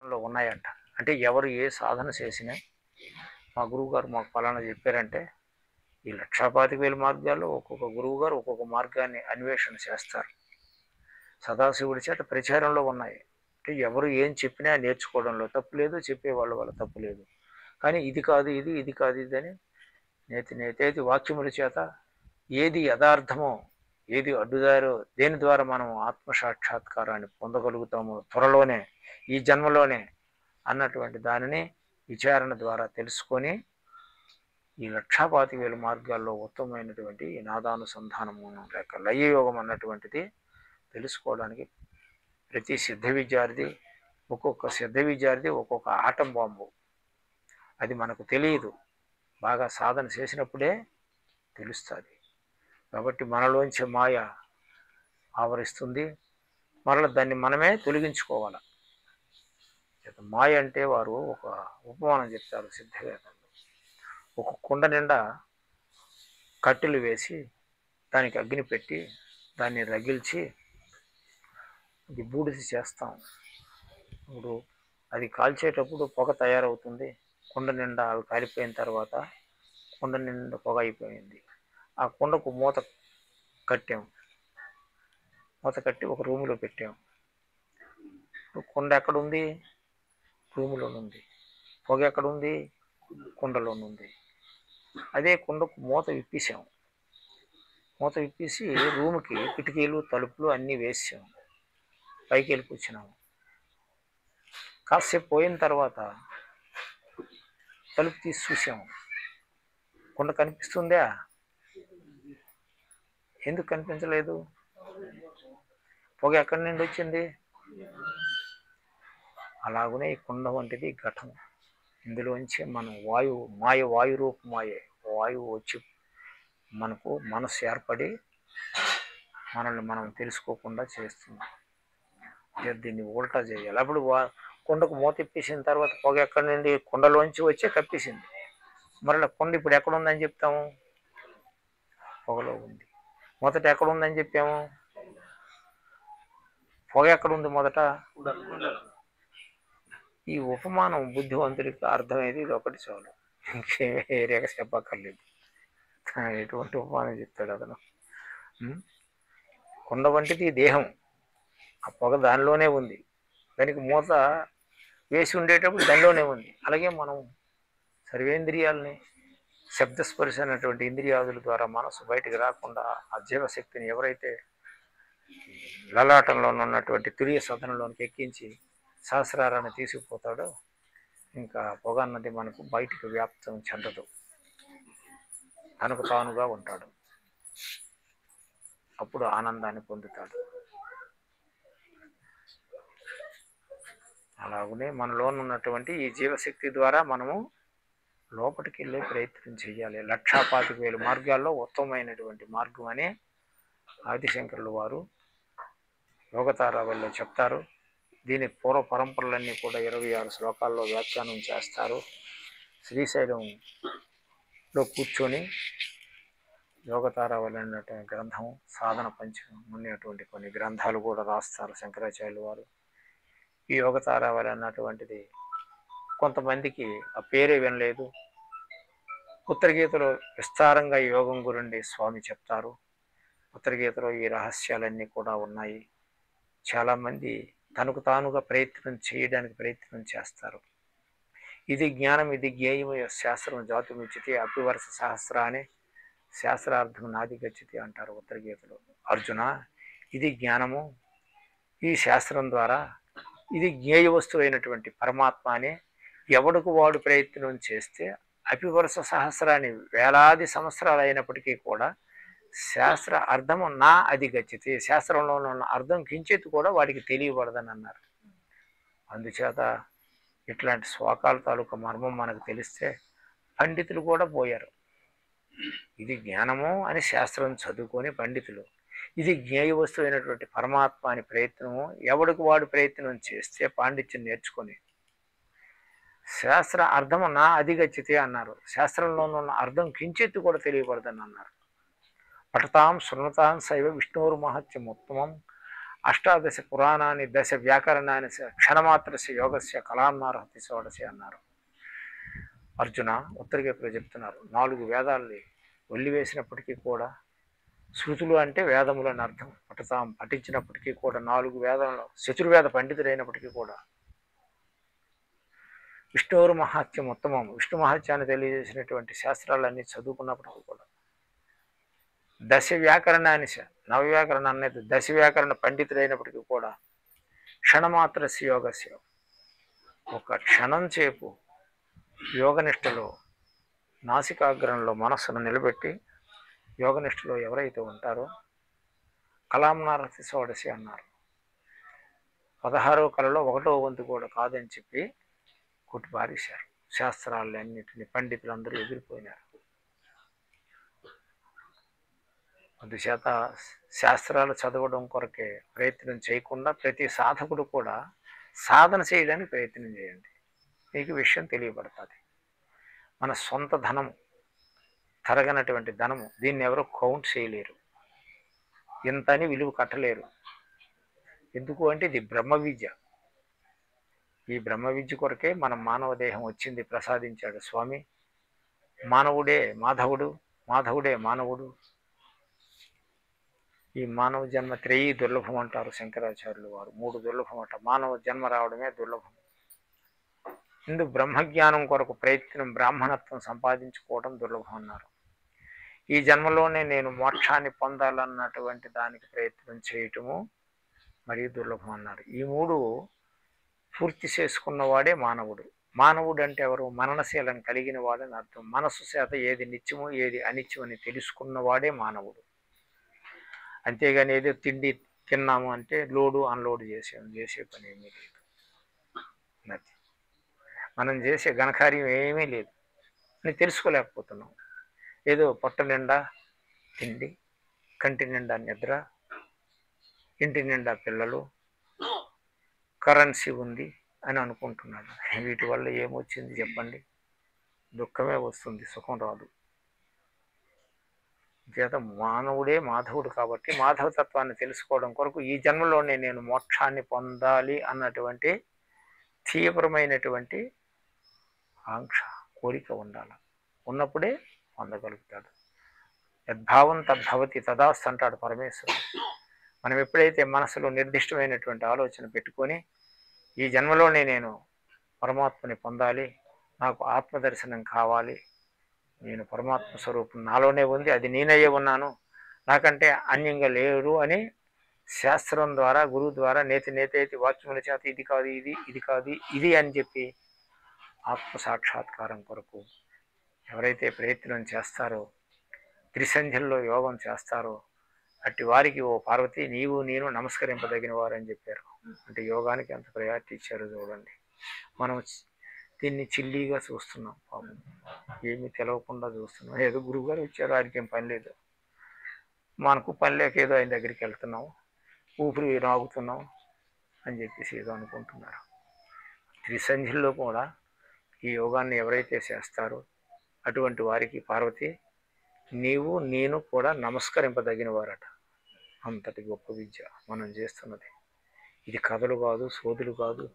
లో ఉన్నాయంట. అంటే ఎవరు ఏ సాధన చేసినా మా గురువుగారు మాకు ఫలానా చెప్పారంటే ఈ 1,25,000 మార్గాల్లో ఒక్కొక్క గురువుగారు ఒక్కొక్క మార్గాన్ని అన్వేషణ చేస్తారు. సదాశివుడి చేత ప్రచారంలో ఉన్నాయి. అంటే ఎవరు ఏం చెప్పినా నేర్చుకోవడంలో తప్పు లేదు, చెప్పేవాళ్ళ వల్ల తప్పు లేదు. కానీ ఇది కాదు ఇది, ఇది కాదు ఇది అని నేతేతి వాక్యముల చేత ఏది యథార్థమో, ఏది అడ్డుదారో, దేని ద్వారా మనం ఆత్మసాక్షాత్కారాన్ని పొందగలుగుతామో త్వరలోనే, ఈ జన్మలోనే అన్నటువంటి దానిని విచారణ ద్వారా తెలుసుకొని ఈ 1,25,000 మార్గాల్లో ఉత్తమమైనటువంటి ఈ నాదానుసంధానము లేక లయయోగం అన్నటువంటిది తెలుసుకోవడానికి ప్రతి సిద్ధ విద్యార్థి ఒక్కొక్క ఆటం బాంబు. అది మనకు తెలియదు, బాగా సాధన చేసినప్పుడే తెలుస్తుంది. కాబట్టి మనలోంచి మాయ ఆవరిస్తుంది, మరల దాన్ని మనమే తొలగించుకోవాలి. మాయ అంటే వారు ఒక ఉపమానం చెప్తారు సిద్ధవేదంలో. ఒక కుండ నిండా కట్టెలు వేసి దానికి అగ్ని పెట్టి దాన్ని రగిల్చి అది బూడిద చేస్తాం. ఇప్పుడు అది కాల్చేటప్పుడు పొగ తయారవుతుంది. కుండ నిండా అవి కాలిపోయిన తర్వాత కుండ నిండా పొగ అయిపోయింది. ఆ కుండకు మూత కట్టాం, మూత కట్టి ఒక రూములో పెట్టాం. కుండ ఎక్కడుంది? రూములోనుంది. పొగ ఎక్కడుంది? కుండలోనుంది. అదే కుండకు మూత విప్పేసాం. మూత విప్పేసి రూముకి కిటికీలు తలుపులు అన్నీ వేసాం. పైకి వెళ్ళి కూర్చున్నాము. కాసేపు పోయిన తర్వాత తలుపు తీసి చూసాము. కుండ కనిపిస్తుందా? ఎందుకు కనిపించలేదు? పొగ ఎక్కడి నుండి వచ్చింది? అలాగనే ఈ కుండ వంటిది ఘటం. ఇందులోంచి మనం వాయు రూపమాయే వాయువు వచ్చి మనకు మనసు ఏర్పడి మనల్ని మనం తెలుసుకోకుండా చేస్తున్నాం. దీన్ని ఉల్టా చేయాలి. అప్పుడు కుండకు మూత ఇప్పేసిన తర్వాత పొగ ఎక్కడి నుండి? కుండలోంచి వచ్చే కప్పేసింది. మరలా కుండ ఇప్పుడు ఎక్కడుందని చెప్తాము? పొగలో ఉంది. మొదట ఎక్కడుందని చెప్పాము? పొగ ఎక్కడుంది మొదట? ఈ ఉపమానం బుద్ధివంతుడికి అర్థమయ్యేది ఇది ఒకటి చాలు, ఇంకే ఏరియాగా చెప్పక్కర్లేదు. ఎటువంటి ఉపమానం చెప్తాడు అతను? కుండ వంటిది దేహం, ఆ పొగ దానిలోనే ఉంది, దానికి మూత వేసి ఉండేటప్పుడు దానిలోనే ఉంది. అలాగే మనం సర్వేంద్రియాలని శబ్దస్పర్శ అనేటువంటి ఇంద్రియాదుల ద్వారా మనసు బయటికి రాకుండా ఆ జీవశక్తిని ఎవరైతే లలాటంలో ఉన్నటువంటి తురియ సదనంలోనికి ఎక్కించి సహస్రారాన్ని తీసుకుపోతాడో ఇంకా పొగ అన్నది మనకు బయటికి వ్యాప్తం చెందదు, తనకు తానుగా ఉంటాడు. అప్పుడు ఆనందాన్ని పొందుతాడు. అలాగనే మనలో ఉన్నటువంటి ఈ జీవశక్తి ద్వారా మనము లోపలికి వెళ్ళే ప్రయత్నం చేయాలి. 1,25,000 మార్గాల్లో ఉత్తమమైనటువంటి మార్గం అని ఆదిశంకరులు వారు యోగతారావళిలో చెప్తారు. దీని పూర్వ పరంపరలన్నీ కూడా 26 శ్లోకాల్లో వ్యాఖ్యానం చేస్తారు. శ్రీశైలంలో కూర్చొని యోగతారావళి అనేటువంటి గ్రంథం, సాధన పంచకం అనేటువంటి కొన్ని గ్రంథాలు కూడా రాస్తారు శంకరాచార్యులు వారు. ఈ యోగతారావళి అన్నటువంటిది కొంతమందికి ఆ పేరే వినలేదు. ఉత్తరగీతలో విస్తారంగా యోగం గురించి స్వామి చెప్తారు. ఉత్తరగీతలో ఈ రహస్యాలన్నీ కూడా ఉన్నాయి. చాలామంది తనకు తానుగా ప్రయత్నం చేస్తారు. ఇది జ్ఞానం, ఇది జ్ఞేయము, శాస్త్రం జాతుమిచ్చితే అపివర్ష సహస్రాన్ని శాస్త్రార్థం నాది గచ్చితి అంటారు ఉత్తరగీతలో. అర్జున, ఇది జ్ఞానము, ఈ శాస్త్రం ద్వారా ఇది జ్ఞేయ వస్తువు అయినటువంటి పరమాత్మ అని ఎవడుకు వాడు ప్రయత్నం చేస్తే అపివర్ష సహస్రాన్ని వేలాది సంవత్సరాలు అయినప్పటికీ కూడా శాస్త్ర అర్థము నా అధిగచ్చితి, శాస్త్రంలో ఉన్న అర్థం కించెత్తు కూడా వాడికి తెలియబడదని అన్నారు. అందుచేత ఇట్లాంటి శ్లోకాల తాలూకా మర్మం మనకు తెలిస్తే పండితులు కూడా పోయారు. ఇది జ్ఞానము అని శాస్త్రం చదువుకొని పండితులు, ఇది జ్ఞేయ వస్తువు అయినటువంటి పరమాత్మ అని ప్రయత్నము ఎవడికి వాడు ప్రయత్నం చేస్తే పాండిత్యం నేర్చుకొని శాస్త్ర అర్థము నా అధిగచ్చితే అన్నారు. శాస్త్రంలో ఉన్న అర్థం కించెత్తు కూడా తెలియబడదని అన్నారు. పఠతాం శృణుతాం శైవ విష్ణువురు మహత్యం ఉత్తమం అష్టాదశ పురాణాన్ని దశ వ్యాకరణాన్ని క్షణమాత్రస్య యోగస్య కళాన్నారహతి షోడశి అన్నారు. అర్జున ఉత్తరకేపులో చెప్తున్నారు. 4 వేదాల్ని వల్లివేసినప్పటికీ కూడా, శృతులు అంటే వేదములు అని అర్థం, పఠించినప్పటికీ కూడా 4 వేదంలో చతుర్వేద పండితుడైనప్పటికీ కూడా విష్ణువురు మహాత్యం ఉత్తమం, విష్ణు మహాత్యాన్ని తెలియజేసినటువంటి శాస్త్రాలన్నీ చదువుకున్నప్పటికీ కూడా దశ వ్యాకరణాన్ని నవవ్యాకరణాన్ని దశ వ్యాకరణ పండితుడైనప్పటికీ కూడా క్షణమాత్రస్య యోగస్య ఒక క్షణం సేపు యోగనిష్టలో నాసికాగ్రంలో మనస్సును నిలబెట్టి యోగనిష్టలో ఎవరైతే ఉంటారో కళాంనారతి షోడశి అన్నారు. 16వ కళలో 1వ వంతు కూడా కాదని చెప్పి కొట్టిపారేశారు. శాస్త్రాలన్నింటినీ పండితులందరూ ఎగిరిపోయినారు. అందుచేత శాస్త్రాలు చదవడం కొరకే ప్రయత్నం చేయకుండా ప్రతి సాధకుడు కూడా సాధన చేయడానికి ప్రయత్నం చేయండి. మీకు విషయం తెలియబడుతుంది. మన సొంత ధనము, తరగనటువంటి ధనము, దీన్ని ఎవరు కౌంట్ చేయలేరు, ఇంతని విలువ కట్టలేరు. ఎందుకు అంటే ఇది బ్రహ్మ విద్య. ఈ బ్రహ్మ విద్య కొరకే మన మానవ దేహం వచ్చింది, ప్రసాదించాడు స్వామి. మానవుడే మాధవుడు, మాధవుడే మానవుడు. ఈ మానవ జన్మ 3 దుర్లభం అంటారు శంకరాచార్యులు వారు. 3 దుర్లభం అంట. మానవ జన్మ రావడమే దుర్లభం. ఇందుకు బ్రహ్మజ్ఞానం కొరకు ప్రయత్నం, బ్రాహ్మణత్వం సంపాదించుకోవడం దుర్లభం అన్నారు. ఈ జన్మలోనే నేను మోక్షాన్ని పొందాలన్నటువంటి దానికి ప్రయత్నం చేయటము మరియు దుర్లభం అన్నారు. ఈ 3 పూర్తి చేసుకున్నవాడే మానవుడు. మానవుడు అంటే ఎవరు? మననశీలం కలిగిన వాడని అర్థం. మనస్సు చేత ఏది నిత్యము ఏది అనిత్యం అని తెలుసుకున్నవాడే మానవుడు. అంతేగాని ఏదో తిండి తిన్నాము అంటే లోడు అన్లోడ్ చేసే పని ఏమీ లేదు. నది మనం చేసే ఘనకార్యం ఏమీ లేదు అని తెలుసుకోలేకపోతున్నాం. ఏదో పొట్ట నిండా తిండి, కంటి నిండా నిద్ర, ఇంటి నిండా పిల్లలు, కరెన్సీ ఉంది అని అనుకుంటున్నాడు. వీటి వల్ల ఏమొచ్చింది చెప్పండి? దుఃఖమే వస్తుంది, సుఖం రాదు. చేత మానవుడే మాధవుడు కాబట్టి మాధవతత్వాన్ని తెలుసుకోవడం కొరకు ఈ జన్మలోనే నేను మోక్షాన్ని పొందాలి అన్నటువంటి తీవ్రమైనటువంటి ఆంక్ష, కోరిక ఉండాలి. ఉన్నప్పుడే పొందగలుగుతాడు. యద్భావం తద్భవతి తదాస్తు అంటాడు పరమేశ్వరుడు. మనం ఎప్పుడైతే మనసులో నిర్దిష్టమైనటువంటి ఆలోచన పెట్టుకొని ఈ జన్మలోనే నేను పరమాత్మని పొందాలి, నాకు ఆత్మదర్శనం కావాలి, నేను పరమాత్మ స్వరూపం నాలోనే ఉంది, అది నేనయ్యే ఉన్నాను, నాకంటే అన్యంగా లేడు అని శాస్త్రం ద్వారా, గురువు ద్వారా నేతి వాక్యముల చేత ఇది కాదు ఇది, ఇది కాదు ఇది అని చెప్పి ఆత్మ సాక్షాత్కారం కొరకు ఎవరైతే ప్రయత్నం చేస్తారో, త్రిసంధ్యల్లో యోగం చేస్తారో అట్టి వారికి ఓ పార్వతి నీవు నేను నమస్కరింపదగిన వారు అని చెప్పారు. అంటే యోగానికి ఎంత ప్రయారిటీ ఇచ్చారో చూడండి. మనం దీన్ని చిల్లీగా చూస్తున్నాం, పాపం ఏమీ తెలవకుండా చూస్తున్నాం. ఏదో గురువుగారు ఇచ్చారు, ఆయనకి ఏం పని లేదు, మనకు పని లేక ఏదో ఆయన దగ్గరికి వెళ్తున్నాం, ఊపిరి రాగుతున్నాం అని చెప్పేసి ఏదో అనుకుంటున్నారు. త్రిసంధ్యల్లో కూడా ఈ యోగాన్ని ఎవరైతే చేస్తారో అటువంటి వారికి పార్వతి నీవు నేను కూడా నమస్కరింపదగిన వారట. అంతటి గొప్ప విద్య మనం చేస్తున్నది. ఇది కథలు కాదు, సోదులు కాదు.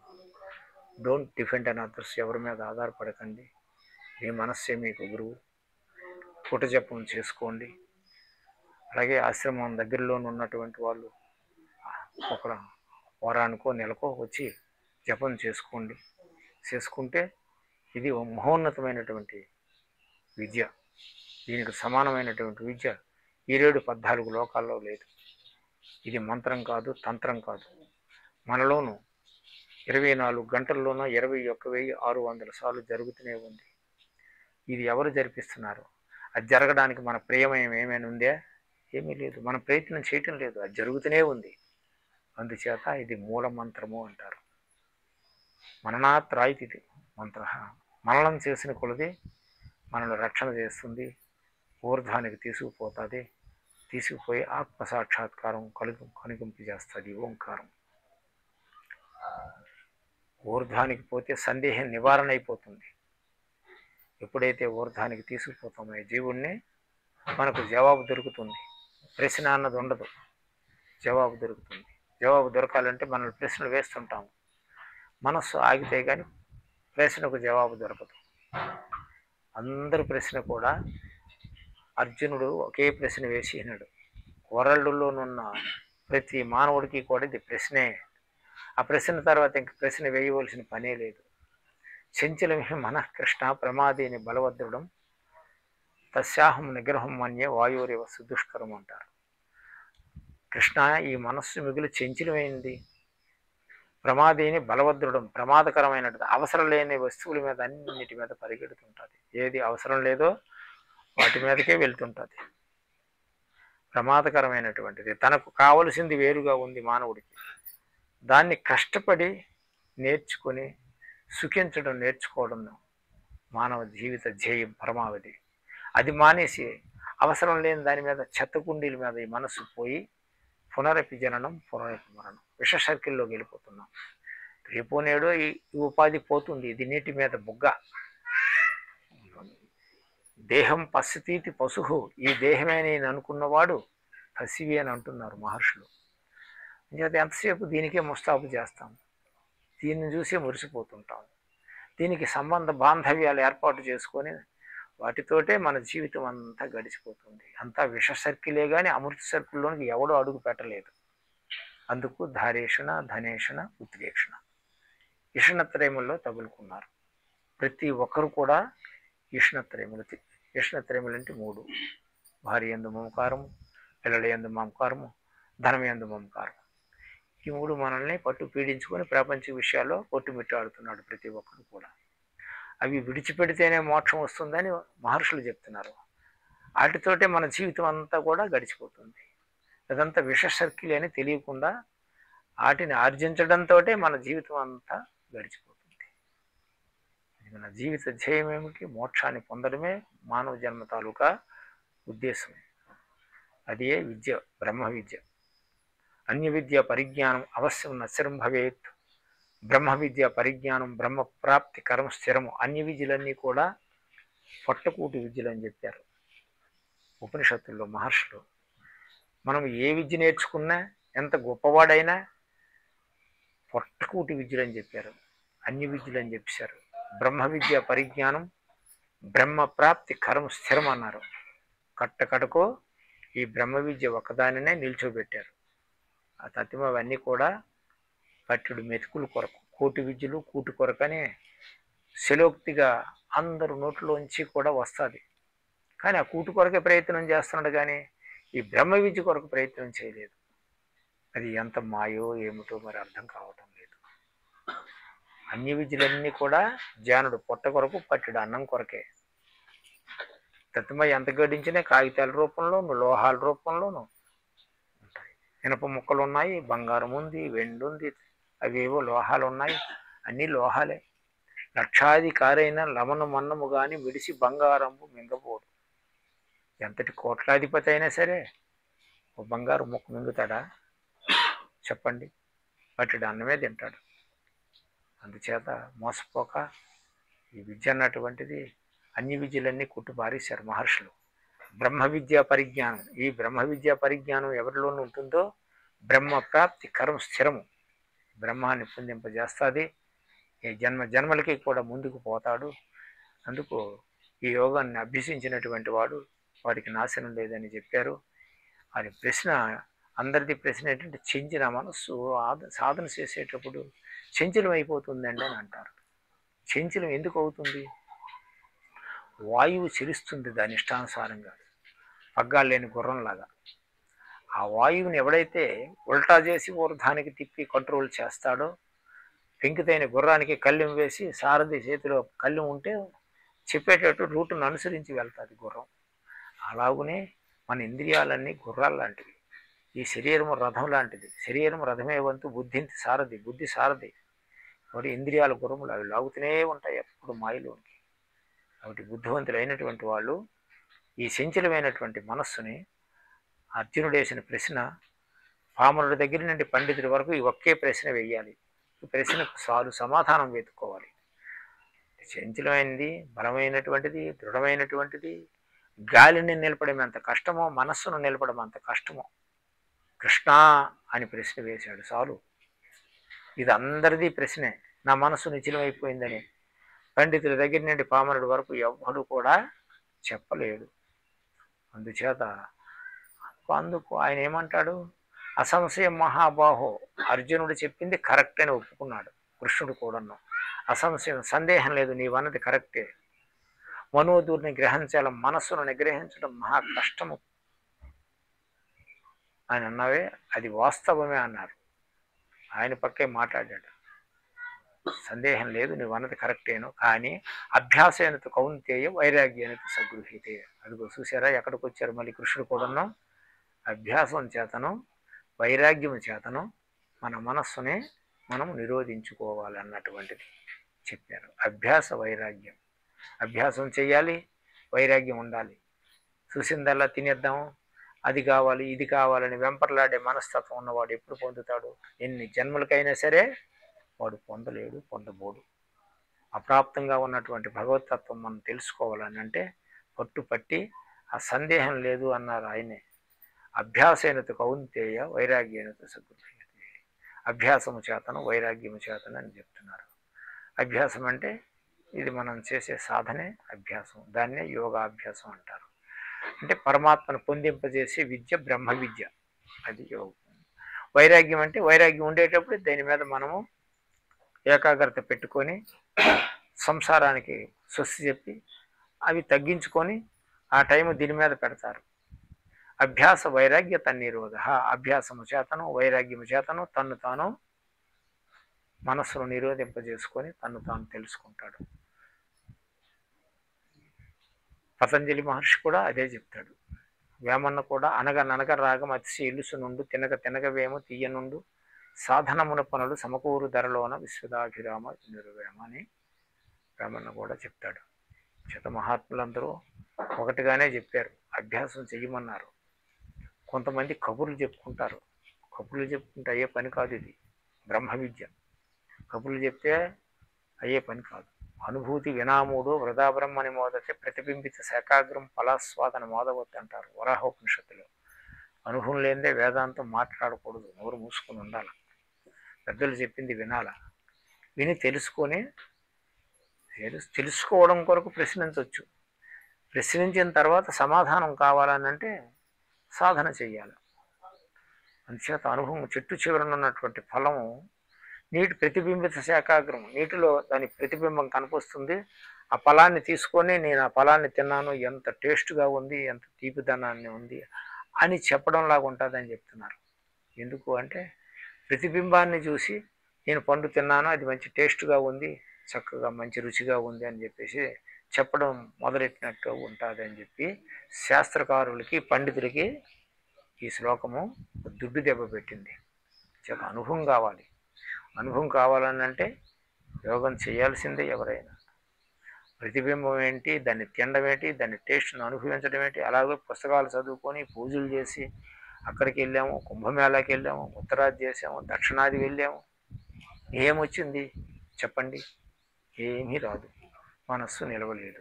Don't depend on others. ఎవరి మీద ఆధారపడకండి. మీ మనస్సే మీకు గురువు. పుట జపం చేసుకోండి. అలాగే ఆశ్రమం దగ్గరలో ఉన్నటువంటి వాళ్ళు ఒక వారానికో నెలకో వచ్చి జపం చేసుకోండి. చేసుకుంటే ఇది మహోన్నతమైనటువంటి విద్య. దీనికి సమానమైనటువంటి విద్య 14 లోకాల్లో లేదు. ఇది మంత్రం కాదు, తంత్రం కాదు. మనలోనూ 24 గంటల్లోనూ 21,600 సార్లు జరుగుతూనే ఉంది. ఇది ఎవరు జరిపిస్తున్నారు? అది జరగడానికి మన ప్రియమయం ఏమైనా ఉందే? ఏమీ లేదు. మనం ప్రయత్నం చేయటం లేదు, అది జరుగుతూనే ఉంది. అందుచేత ఇది మూల మంత్రము అంటారు. మననాత్ రాయితీ మంత్ర. మననం చేసిన కొలది మనల్ని రక్షణ చేస్తుంది, ఊర్ధ్వానికి తీసుకుపోతుంది, తీసుకుపోయి ఆత్మసాక్షాత్కారం కనుగింపజేస్తుంది ఓంకారం. ఊర్ధ్వానికి పోతే సందేహం నివారణ అయిపోతుంది. ఎప్పుడైతే ఊర్ధ్వానికి తీసుకుపోతామో జీవుణ్ణి మనకు జవాబు దొరుకుతుంది. ప్రశ్న అన్నది ఉండదు, జవాబు దొరుకుతుంది. జవాబు దొరకాలంటే మనం ప్రశ్నలు వేస్తుంటాము. మనస్సు ఆగితే కానీ ప్రశ్నకు జవాబు దొరకదు. అందరి ప్రశ్న కూడా అర్జునుడు ఒకే ప్రశ్న వేసినాడు. వరల్డ్లోనున్న ప్రతి మానవుడికి కూడా ఇది ప్రశ్నే. ఆ ప్రశ్న తర్వాత ఇంక ప్రశ్న వేయవలసిన పనే లేదు. చంచలమే మనః కృష్ణ ప్రమాదేని బలవద్రుడం తస్యాహం నిగ్రహం మన్యే వాయురేవ సుదుష్కరం అంటారు. కృష్ణ, ఈ మనస్సు మిగులు చంచలమైంది, ప్రమాదేని బలవద్రుడం, ప్రమాదకరమైనది, అవసరం లేని వస్తువుల మీద అన్నిటి మీద పరిగెడుతుంటుంది. ఏది అవసరం లేదో వాటి మీదకే వెళ్తుంటుంది. ప్రమాదకరమైనటువంటిది. తనకు కావలసింది వేరుగా ఉంది మానవుడికి. దాన్ని కష్టపడి నేర్చుకొని సుఖించడం నేర్చుకోవడం మానవ జీవిత ధ్యేయం, పరమావధి. అది మానేసి అవసరం లేని దాని మీద, చెత్త కుండీల మీద ఈ మనస్సు పోయి పునరపి జననం పునరపి మరణం, విష సర్కిల్లోకి వెళ్ళిపోతున్నాం. రేపో నేడో ఈ ఉపాధి పోతుంది. ఇది నీటి మీద బుగ్గ. దేహం పశ్చితీతి పశువు, ఈ దేహమే నేను అనుకున్నవాడు పసివి అని అంటున్నారు మహర్షులు. ఎంతసేపు దీనికే ముస్తాబు చేస్తాం, దీన్ని చూసే మురిసిపోతుంటాం. దీనికి సంబంధ బాంధవ్యాలు ఏర్పాటు చేసుకొని వాటితోటే మన జీవితం అంతా గడిచిపోతుంది. అంతా విష సర్కిలే కానీ అమృత సర్కిల్లోనికి ఎవడో అడుగు పెట్టలేదు. అందుకు ధారేషణ, ధనేషణ, ఉద్వేషణ, ఇషణత్రయముల్లో తగులుకున్నారు. ప్రతి ఒక్కరు కూడా ఇషణత్రయములు. ఇషణత్రయములు అంటే 3: భార్య యందు మమకారము, పిల్లల యందు మమకారము, ధనం యందు మమకారం. ఈ 3 మనల్ని పట్టు పీడించుకొని ప్రపంచ విషయాల్లో కొట్టుమిట్టాడుతున్నాడు ప్రతి ఒక్కరు కూడా. అవి విడిచిపెడితేనే మోక్షం వస్తుందని మహర్షులు చెప్తున్నారు. వాటితోటే మన జీవితం అంతా కూడా గడిచిపోతుంది. అదంతా విష సర్కిల్ అని తెలియకుండా వాటిని ఆర్జించడంతో మన జీవితం అంతా గడిచిపోతుంది. మన జీవిత ధ్యేయం ఏమిటి? మోక్షాన్ని పొందడమే మానవ జన్మ తాలూకా ఉద్దేశం. అదే విద్య, బ్రహ్మ విద్య. అన్య విద్య పరిజ్ఞానం అవశ్యం నశ్వరం భవేత్. బ్రహ్మ విద్య పరిజ్ఞానం బ్రహ్మ ప్రాప్తి కర్మ స్థిరము. అన్య విద్యలన్నీ కూడా పొట్టకూటి విద్యలు అని చెప్పారు ఉపనిషత్తుల్లో మహర్షులు. మనం ఏ విద్య నేర్చుకున్నా, ఎంత గొప్పవాడైనా పొట్టకూటి విద్యలు అని చెప్పారు, అన్య విద్యలు అని చెప్పారు. బ్రహ్మ విద్య పరిజ్ఞానం బ్రహ్మ ప్రాప్తి కర్మ స్థిరం అన్నారు. కట్టకడకో ఈ బ్రహ్మ విద్య ఒకదానినే నిల్చోబెట్టారు. ఆ తత్వం అవన్నీ కూడా పట్టుడు మెతుకుల కొరకు, కోటి విద్యలు కూటి కొరకనే శలోక్తిగా అందరు నోట్లోంచి కూడా వస్తుంది. కానీ ఆ కూటి కొరకే ప్రయత్నం చేస్తున్నాడు, కానీ ఈ బ్రహ్మ విద్య కొరకు ప్రయత్నం చేయలేదు. అది ఎంత మాయో ఏమిటో మరి అర్థం కావటం లేదు. అన్య విద్యలన్నీ కూడా జానుడు పొట్ట కొరకు, పట్టుడు అన్నం కొరకే. తత్వమై ఎంత గడించినా కాగితాల రూపంలోను, లోహాల రూపంలోను ఉంటాయి. ఇనప ముక్కలు ఉన్నాయి, బంగారం ఉంది, వెండి ఉంది, అవేవో లోహాలు ఉన్నాయి. అన్నీ లోహాలే. లక్షాధికారైన లమను మన్నము కానీ విడిసి బంగారంపు మింగపోడు. ఎంతటి కోట్లాధిపతి అయినా సరే ఓ బంగారు ముక్క మింగుతాడా చెప్పండి? పట్టుడు అన్నమే తింటాడు. అందుచేత మోసపోక ఈ విద్య అన్నటువంటిది అన్ని విద్యలన్నీ కుట్టుబారేశారు మహర్షులు. బ్రహ్మ విద్యా పరిజ్ఞానం, ఈ బ్రహ్మ విద్యా పరిజ్ఞానం ఎవరిలోనూ ఉంటుందో బ్రహ్మ ప్రాప్తి కర్మ స్థిరము, బ్రహ్మాన్ని పొందింపజేస్తుంది. ఈ జన్మలకి కూడా ముందుకు పోతాడు. అందుకు ఈ యోగాన్ని అభ్యసించినటువంటి వాడికి నాశనం లేదని చెప్పారు. అది ప్రశ్న, అందరిది ప్రశ్న ఏంటంటే, చెంచిన మనస్సు సాధన చేసేటప్పుడు చంచలం అయిపోతుందండి అని అంటారు. చంచలం ఎందుకు అవుతుంది? వాయువు చెలుస్తుంది దాని ఇష్టానుసారంగా, పగ్గాలు లేని గుర్రంలాగా. ఆ వాయువుని ఎవడైతే ఉల్టా చేసి ఊర్ధానికి తిప్పి కంట్రోల్ చేస్తాడో, పెంకితైన గుర్రానికి కళ్ళెం వేసి సారథి చేతిలో కళ్ళెం ఉంటే చెప్పేటట్టు రూటును అనుసరించి వెళ్తుంది గుర్రం. అలాగునే మన ఇంద్రియాలన్నీ గుర్రాలు లాంటివి, ఈ శరీరం రథం లాంటిది. శరీరం రథమే వంతు బుద్ధింటి సారథి, బుద్ధి సారథి. కాబట్టి ఇంద్రియాల గుర్రములు అవి లాగుతూనే ఉంటాయి ఎప్పుడు మాయలోనికి. కాబట్టి బుద్ధివంతులైనటువంటి వాళ్ళు ఈ చంచలమైనటువంటి మనస్సుని, అర్జునుడు వేసిన ప్రశ్న, పామరుడి దగ్గర నుండి పండితుడి వరకు ఈ ఒకే ప్రశ్న వేయాలి. ఈ ప్రశ్నకు సమాధానం వెతుక్కోవాలి. చంచలమైనది, బలమైనటువంటిది, దృఢమైనటువంటిది. గాలిని నిలపడం ఎంత కష్టమో మనస్సును నిలపడం అంత కష్టమో. కృష్ణ అని ప్రశ్న వేశాడు చాలు. ఇది అందరిది ప్రశ్నే. నా మనసు నిశ్చలమైపోయిందని పండితుల దగ్గర నుండి పామరుడి వరకు ఎవ్వడు కూడా చెప్పలేడు. అందుచేత అందుకు ఆయన ఏమంటాడు, అసంశయం మహాబాహో, అర్జునుడు చెప్పింది కరెక్ట్ అని ఒప్పుకున్నాడు. కృష్ణుడు కూడాను అసంశయం, సందేహం లేదు, నీవన్నది కరెక్టే. మనోదూరిని గ్రహించాల, మనస్సును నిగ్రహించడం మహా కష్టము ఆయన అన్నవే అది వాస్తవమే అన్నారు. ఆయన పక్కే మాట్లాడాడు, సందేహం లేదు, నువ్వు అన్నది కరెక్టేను, కానీ అభ్యాసేనతో కౌంతేయ వైరాగ్యానికి సగృహీతే. అదిగో చూసారా ఎక్కడికి వచ్చారు మళ్ళీ కృష్ణుడు కూడాను. అభ్యాసం చేతను వైరాగ్యం చేతను మన మనస్సుని మనం నిరోధించుకోవాలి అన్నటువంటిది చెప్పారు. అభ్యాస వైరాగ్యం, అభ్యాసం చేయాలి, వైరాగ్యం ఉండాలి. చూసిందల్లా తినేద్దాం, అది కావాలి ఇది కావాలని వెంపర్లాడే మనస్తత్వం ఉన్నవాడు ఎప్పుడు పొందుతాడు? ఎన్ని జన్మలకైనా సరే వాడు పొందలేడు, పొందబోడు. అప్రాప్తంగా ఉన్నటువంటి భగవతత్వం మనం తెలుసుకోవాలని అంటే పట్టుపట్టి ఆ సందేహం లేదు అన్నారు ఆయనే. అభ్యాసేనత కౌంతేయ వైరాగ్యేనత సగృహ్యతే. అభ్యాసము చేతను వైరాగ్యము చేతను అని చెప్తున్నారు. అభ్యాసం అంటే ఇది మనం చేసే సాధనే అభ్యాసం, దాన్నే యోగాభ్యాసం అంటారు. అంటే పరమాత్మను పొందింపజేసే విద్య బ్రహ్మ విద్య, అది యోగం. వైరాగ్యం అంటే వైరాగ్యం ఉండేటప్పుడు దీని మీద మనము ఏకాగ్రత పెట్టుకొని సంసారానికి స్వస్తి చెప్పి అవి తగ్గించుకొని ఆ టైము దీని మీద పెడతారు. అభ్యాస వైరాగ్య తన్నిరోధ, అభ్యాసము చేతను వైరాగ్యము చేతను తన్ను తాను మనస్సును నిరోధింపజేసుకొని తన్ను తాను తెలుసుకుంటాడు. పతంజలి మహర్షి కూడా అదే చెప్తాడు. వేమన్న కూడా అనగ రాగం అతిశి ఇల్లుసు నుండు తినగ తినగవేమో తీయనుండు సాధనమున పనులు సమకూరు ధరలోన విశ్వదాభిరామ నిర్వేమ అని వేమన్న కూడా చెప్తాడు. చేత మహాత్ములందరూ ఒకటిగానే చెప్పారు, అభ్యాసం చెయ్యమన్నారు. కొంతమంది కబుర్లు చెప్పుకుంటారు, కబుర్లు చెప్పుకుంటే అయ్యే పని కాదు, ఇది బ్రహ్మ విద్య. కబుర్లు చెప్తే అయ్యే పని కాదు. అనుభూతి వినాముడు వృధాబ్రహ్మని మోదతే ప్రతిబింబిత శాకాగ్రం ఫలాస్వాదన మోదవద్దు అంటారు వరాహోపనిషత్తులో. అనుభవం లేదే వేదాంతం మాట్లాడకూడదు, నోరు మూసుకొని ఉండాలి. పెద్దలు చెప్పింది వినాల, విని తెలుసుకొని తెలుసుకోవడం కొరకు ప్రశ్నించవచ్చు. ప్రశ్నించిన తర్వాత సమాధానం కావాలని అంటే సాధన చెయ్యాలి. అందుచేత అనుభవం చెట్టు చివరన ఉన్నటువంటి ఫలము నీటి ప్రతిబింబిత శాకాగ్రం, నీటిలో దాని ప్రతిబింబం కనిపిస్తుంది. ఆ ఫలాన్ని తీసుకొని నేను ఆ ఫలాన్ని తిన్నాను, ఎంత టేస్ట్గా ఉంది, ఎంత తీపిదనాన్ని ఉంది అని చెప్పడం లాగా ఉంటుందని చెప్తున్నారు. ఎందుకు అంటే ప్రతిబింబాన్ని చూసి నేను పండు తిన్నాను, అది మంచి టేస్ట్గా ఉంది, చక్కగా మంచి రుచిగా ఉంది అని చెప్పేసి చెప్పడం మొదలెట్టినట్టు ఉంటుంది అని చెప్పి శాస్త్రకారులకి పండితులకి ఈ శ్లోకము దుడ్డు దెబ్బ పెట్టింది. చాలా అనుభవం కావాలి. అనుభవం కావాలని అంటే యోగం చేయాల్సిందే ఎవరైనా. ప్రతిబింబం ఏంటి, దాన్ని తినడం ఏంటి, దాన్ని టేస్ట్ను అనుభవించడం ఏంటి, అలాగే పుస్తకాలు చదువుకొని పూజలు చేసి అక్కడికి వెళ్ళాము, కుంభమేళాకి వెళ్ళాము, ఉత్తరాది చేసాము, దక్షిణాది వెళ్ళాము, ఏమొచ్చింది చెప్పండి? ఏమీ రాదు. మనస్సు నిలవలేదు.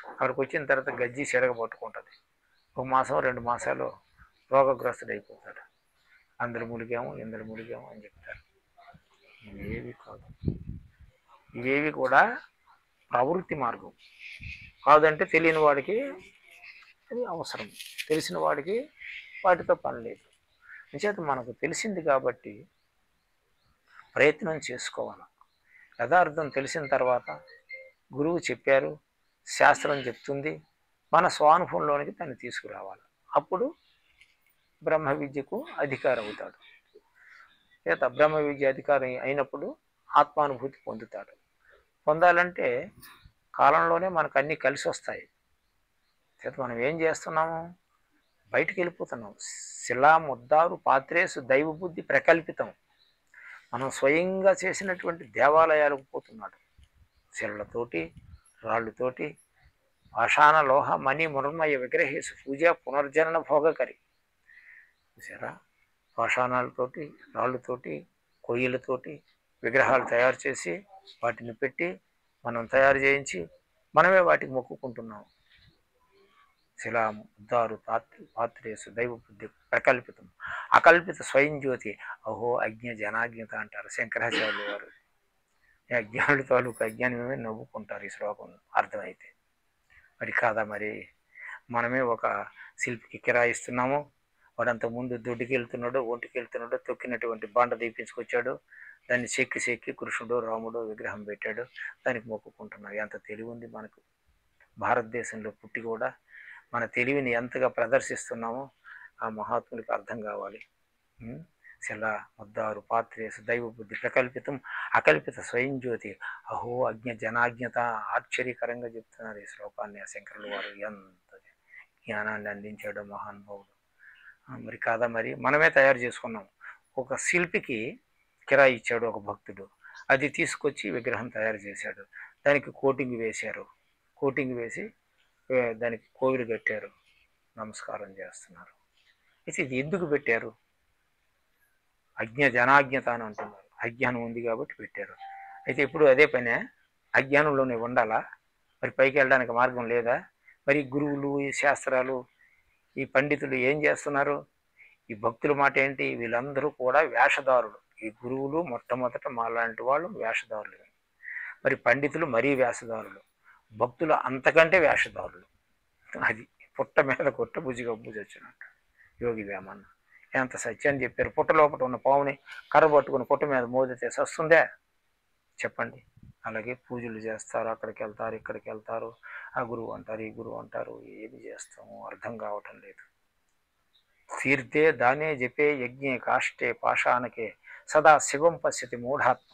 అక్కడికి వచ్చిన తర్వాత గజ్జి చెరగ పట్టుకుంటుంది. 1 మాసం 2 మాసాలు రోగగ్రస్తుడు అయిపోతాడు. అందరు ములిగాము ఇందరు ములిగాము అని చెప్తారు. ఇవేవి కాదు, ఇవేవి కూడా ప్రవృత్తి మార్గం కాదంటే తెలియని వాడికి అది అవసరం, తెలిసిన వాడికి వాటితో పని లేదు. నిజాత మనకు తెలిసింది కాబట్టి ప్రయత్నం చేసుకోవాలి. యథార్థం తెలిసిన తర్వాత గురువు చెప్పారు, శాస్త్రం చెప్తుంది, మన స్వానుభవంలోనికి దాన్ని తీసుకురావాలి. అప్పుడు బ్రహ్మ విద్యకు అధికారి అవుతాడు. చేత బ్రహ్మ విద్య అధికారి అయినప్పుడు ఆత్మానుభూతి పొందుతాడు. పొందాలంటే కాలంలోనే మనకు అన్నీ కలిసి వస్తాయి. చేత మనం ఏం చేస్తున్నాము? బయటికి వెళ్ళిపోతున్నాం. శిలా ముద్దారు పాత్రేసు దైవ బుద్ధి ప్రకల్పితం. మనం స్వయంగా చేసినటువంటి దేవాలయాలకు పోతున్నాడు. శిలతోటి రాళ్ళతోటి పాషాణ లోహ మణి మృణ్మయ విగ్రహేసు పూజ పునర్జనన భోగకరి. చూసారా, పాషాణాలతోటి రాళ్ళతోటి కొయ్యలతోటి విగ్రహాలు తయారు చేసి వాటిని పెట్టి మనం తయారు చేయించి మనమే వాటికి మొక్కుకుంటున్నాం. శిలాము ఉద్దారు పాత్రేసు దైవ బుద్ధి ప్రకల్పితం అకల్పిత స్వయం జ్యోతి అహో అజ్ఞ జనాజ్ఞత అంటారు శంకరాచార్యులు వారు. ఈ అజ్ఞానుడి తాలూకు అజ్ఞానమే నవ్వుకుంటారు ఈ శ్లోకం అర్థమైతే. మరి కాదా మరి మనమే ఒక శిల్పికి కిరాయిస్తున్నాము, వాడంత ముందు దొడ్డుకి వెళ్తున్నాడో ఒంటికి వెళ్తున్నాడో తొక్కినటువంటి బండ తీపించుకొచ్చాడు, దాన్ని చెక్కి కృష్ణుడు రాముడు విగ్రహం పెట్టాడు, దానికి మొక్కుకుంటున్నాడు. ఎంత తెలివి ఉంది మనకు. భారతదేశంలో పుట్టి కూడా మన తెలివిని ఎంతగా ప్రదర్శిస్తున్నామో ఆ మహాత్మునికి అర్థం కావాలి. శిల ముద్దారు పాత్రేసు దైవ బుద్ధి ప్రకల్పితం అకల్పిత స్వయం జ్యోతి అహో అజ్ఞ జనాజ్ఞత. ఆశ్చర్యకరంగా చెప్తున్నారు ఈ శ్లోకాన్ని ఆ శంకరులు వారు. ఎంత జ్ఞానాన్ని అందించాడో మహానుభావుడు. మరి కాదా మరి మనమే తయారు చేసుకున్నాం. ఒక శిల్పికి కిరాయి ఇచ్చాడు ఒక భక్తుడు, అది తీసుకొచ్చి విగ్రహం తయారు చేశాడు, దానికి కోటింగ్ వేశారు, కోటింగ్ వేసి దానికి కోవిలు కట్టారు, నమస్కారం చేస్తున్నారు. అయితే ఇది ఎందుకు పెట్టారు? అజ్ఞ జనాజ్ఞత అని అంటున్నారు. అజ్ఞానం ఉంది కాబట్టి పెట్టారు. అయితే ఇప్పుడు అదే పనే అజ్ఞానంలోనే ఉండాలా? మరి పైకి వెళ్ళడానికి మార్గం లేదా? మరి గురువులు ఈ శాస్త్రాలు ఈ పండితులు ఏం చేస్తున్నారు? ఈ భక్తుల మాట ఏంటి? వీళ్ళందరూ కూడా వేషధారులు. ఈ గురువులు మొట్టమొదట మాలాంటి వాళ్ళు వేషధారులు, మరి పండితులు మరీ వేషధారులు, భక్తులు అంతకంటే వేషధారులు. అది పుట్ట మీద కొట్ట బుజ్జి వచ్చినట్టు యోగి వేమన్న ఎంత సత్యాన్ని చెప్పారు. పుట్ట లోపల ఉన్న పావుని కర్ర పట్టుకుని పుట్ట మీద మోదితే సస్తుందే చెప్పండి. అలాగే పూజలు చేస్తారు, అక్కడికి వెళ్తారు, ఇక్కడికి వెళ్తారు, ఆ గురువు అంటారు, ఈ గురువు అంటారు. ఏది చేస్తాము అర్థం కావటం లేదు. తీర్థే దానే జపే యజ్ఞే కాష్టే పాషాణకే సదా శివం పశ్యతి మూఢాత్మ.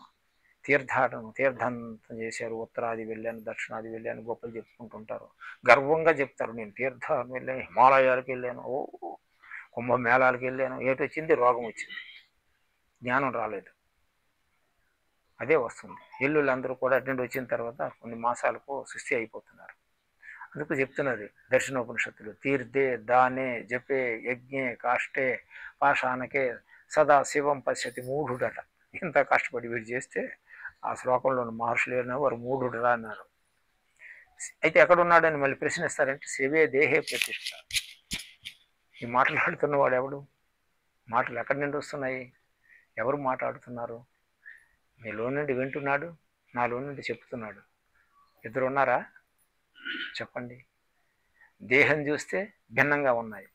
తీర్థంతం చేశారు, ఉత్తరాది వెళ్ళాను, దక్షిణాది వెళ్ళాను, గొప్పలు చెప్పుకుంటుంటారు, గర్వంగా చెప్తారు. నేను తీర్థాలు వెళ్ళాను, హిమాలయాలకు వెళ్ళాను, కుంభమేళాలకు వెళ్ళాను. ఏటి వచ్చింది? రోగం వచ్చింది, జ్ఞానం రాలేదు. అదే వస్తుంది. ఎల్లుళ్ళందరూ కూడా అటెండ్ వచ్చిన తర్వాత కొన్ని మాసాలకు సృష్టి అయిపోతున్నారు. అందుకు చెప్తున్నది దర్శనోపనిషత్తులు. తీర్థే దానే జపే యజ్ఞే కాష్టే పాషాణకే సదా శివం పశ్యతి మూఢుడట. ఇంత కష్టపడి వీడు చేస్తే ఆ శ్లోకంలోని మహర్షులు ఏమో వారు మూఢుడరా అన్నారు. అయితే ఎక్కడున్నాడని మళ్ళీ ప్రశ్నిస్తారంటే శివే దేహే ప్రతిష్ట. ఈ మాట్లాడుతున్నవాడు ఎవడు? మాటలు ఎక్కడి నుండి వస్తున్నాయి? ఎవరు మాట్లాడుతున్నారు? మీలో నుండి వింటున్నాడు, నాలో నుండి చెప్తున్నాడు. ఇద్దరు ఉన్నారా? చెప్పండి. దేహం చూస్తే భిన్నంగా ఉన్నాయి.